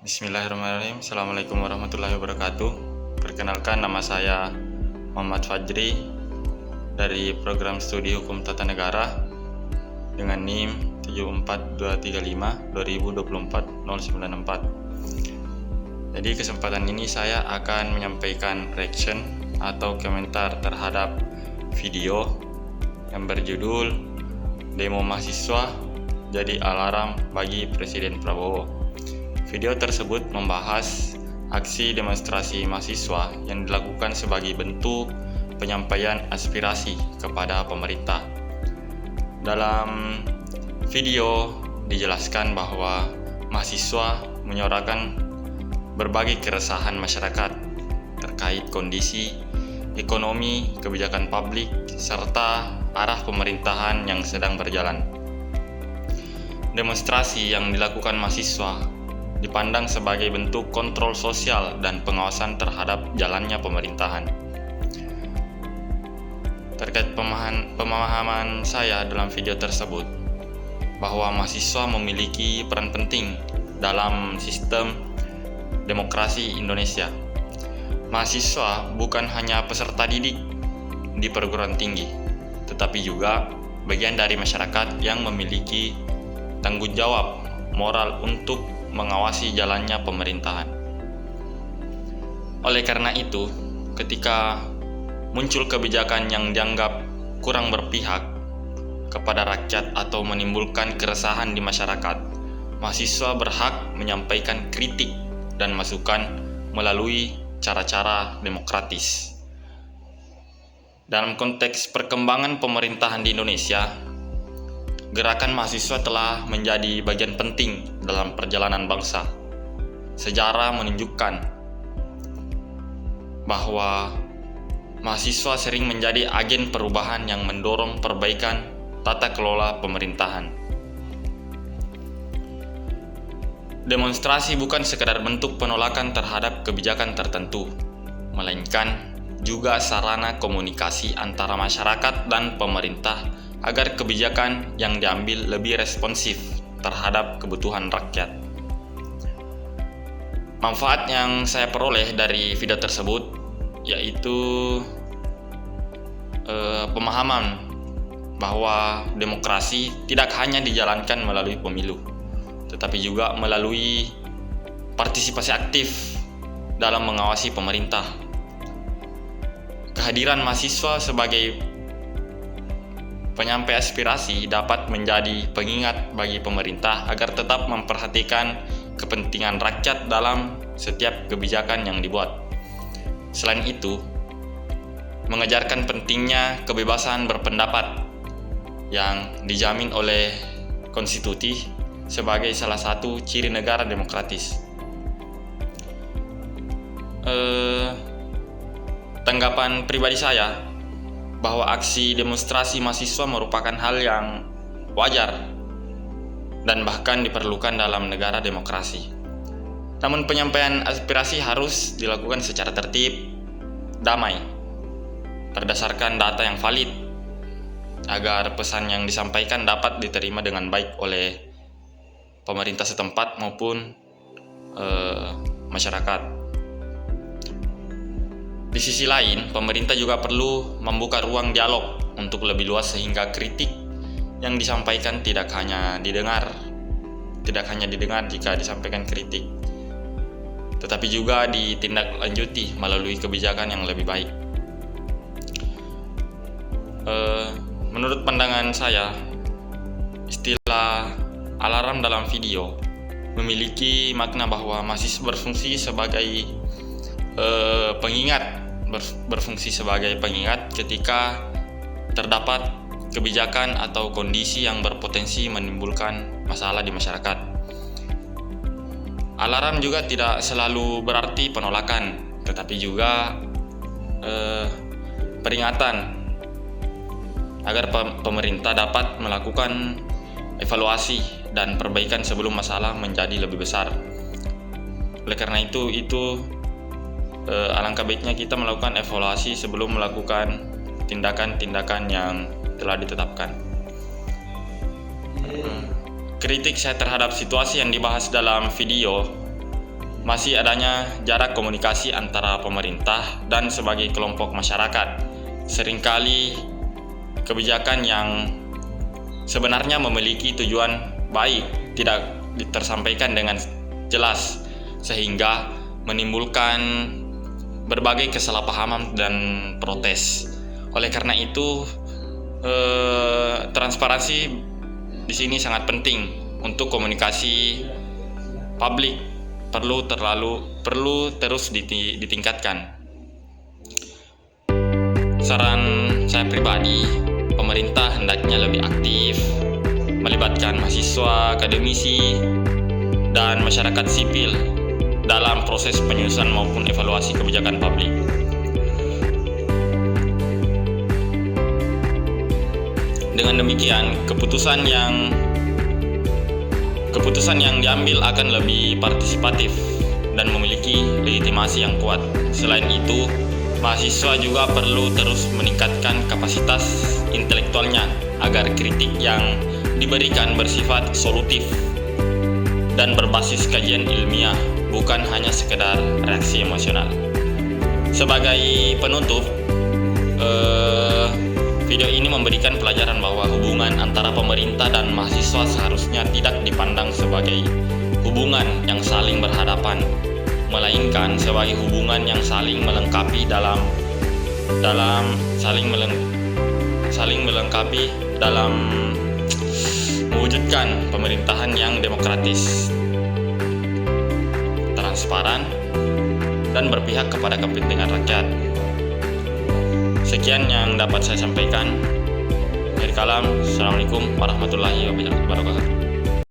Bismillahirrahmanirrahim. Assalamualaikum warahmatullahi wabarakatuh. Perkenalkan, nama saya Muhammad Fajri dari program studi Hukum Tata Negara dengan NIM 74235 2024 094. Jadi kesempatan ini saya akan menyampaikan reaction atau komentar terhadap video yang berjudul Demo Mahasiswa Jadi Alarm Bagi Presiden Prabowo. Video tersebut membahas aksi demonstrasi mahasiswa yang dilakukan sebagai bentuk penyampaian aspirasi kepada pemerintah. Dalam video dijelaskan bahwa mahasiswa menyuarakan berbagai keresahan masyarakat terkait kondisi ekonomi, kebijakan publik, serta arah pemerintahan yang sedang berjalan. Demonstrasi yang dilakukan mahasiswa dipandang sebagai bentuk kontrol sosial dan pengawasan terhadap jalannya pemerintahan. Terkait pemahaman saya dalam video tersebut, bahwa mahasiswa memiliki peran penting dalam sistem demokrasi Indonesia. Mahasiswa bukan hanya peserta didik di perguruan tinggi, tetapi juga bagian dari masyarakat yang memiliki tanggung jawab moral untuk mengawasi jalannya pemerintahan. Oleh karena itu, ketika muncul kebijakan yang dianggap kurang berpihak kepada rakyat atau menimbulkan keresahan di masyarakat, mahasiswa berhak menyampaikan kritik dan masukan melalui cara-cara demokratis. Dalam konteks perkembangan pemerintahan di Indonesia, gerakan mahasiswa telah menjadi bagian penting dalam perjalanan bangsa. Sejarah menunjukkan bahwa mahasiswa sering menjadi agen perubahan yang mendorong perbaikan tata kelola pemerintahan. Demonstrasi bukan sekedar bentuk penolakan terhadap kebijakan tertentu, melainkan juga sarana komunikasi antara masyarakat dan pemerintah agar kebijakan yang diambil lebih responsif terhadap kebutuhan rakyat. Manfaat yang saya peroleh dari video tersebut yaitu pemahaman bahwa demokrasi tidak hanya dijalankan melalui pemilu, tetapi juga melalui partisipasi aktif dalam mengawasi pemerintah. Kehadiran mahasiswa sebagai penyampai aspirasi dapat menjadi pengingat bagi pemerintah agar tetap memperhatikan kepentingan rakyat dalam setiap kebijakan yang dibuat. Selain itu, mengajarkan pentingnya kebebasan berpendapat yang dijamin oleh konstitusi sebagai salah satu ciri negara demokratis. Tanggapan pribadi saya bahwa aksi demonstrasi mahasiswa merupakan hal yang wajar dan bahkan diperlukan dalam negara demokrasi. Namun penyampaian aspirasi harus dilakukan secara tertib, damai, berdasarkan data yang valid, agar pesan yang disampaikan dapat diterima dengan baik oleh pemerintah setempat maupun masyarakat. Di sisi lain, pemerintah juga perlu membuka ruang dialog untuk lebih luas sehingga kritik yang disampaikan tidak hanya didengar jika disampaikan kritik, tetapi juga ditindaklanjuti melalui kebijakan yang lebih baik. Menurut pandangan saya, istilah alarm dalam video memiliki makna bahwa mahasiswa berfungsi sebagai pengingat ketika terdapat kebijakan atau kondisi yang berpotensi menimbulkan masalah di masyarakat. Alarm juga tidak selalu berarti penolakan, tetapi juga peringatan agar pemerintah dapat melakukan evaluasi dan perbaikan sebelum masalah menjadi lebih besar. Oleh karena itu alangkah baiknya kita melakukan evaluasi sebelum melakukan tindakan-tindakan yang telah ditetapkan. Kritik saya terhadap situasi yang dibahas dalam video masih adanya jarak komunikasi antara pemerintah dan sebagai kelompok masyarakat. Seringkali kebijakan yang sebenarnya memiliki tujuan baik tidak tersampaikan dengan jelas, sehingga menimbulkan berbagai kesalahpahaman dan protes. Oleh karena itu, transparansi di sini sangat penting untuk komunikasi publik perlu terus ditingkatkan. Saran saya pribadi, pemerintah hendaknya lebih aktif melibatkan mahasiswa, akademisi, dan masyarakat sipil dalam proses penyusunan maupun evaluasi kebijakan publik. Dengan demikian, keputusan yang diambil akan lebih partisipatif dan memiliki legitimasi yang kuat. Selain itu, mahasiswa juga perlu terus meningkatkan kapasitas intelektualnya agar kritik yang diberikan bersifat solutif dan berbasis kajian ilmiah, bukan hanya sekedar reaksi emosional. Sebagai penutup, video ini memberikan pelajaran bahwa hubungan antara pemerintah dan mahasiswa seharusnya tidak dipandang sebagai hubungan yang saling berhadapan, melainkan sebagai hubungan yang saling melengkapi dalam mewujudkan pemerintahan yang demokratis, transparan, dan berpihak kepada kepentingan rakyat. Sekian yang dapat saya sampaikan. Akhir kalam, Assalamualaikum warahmatullahi wabarakatuh.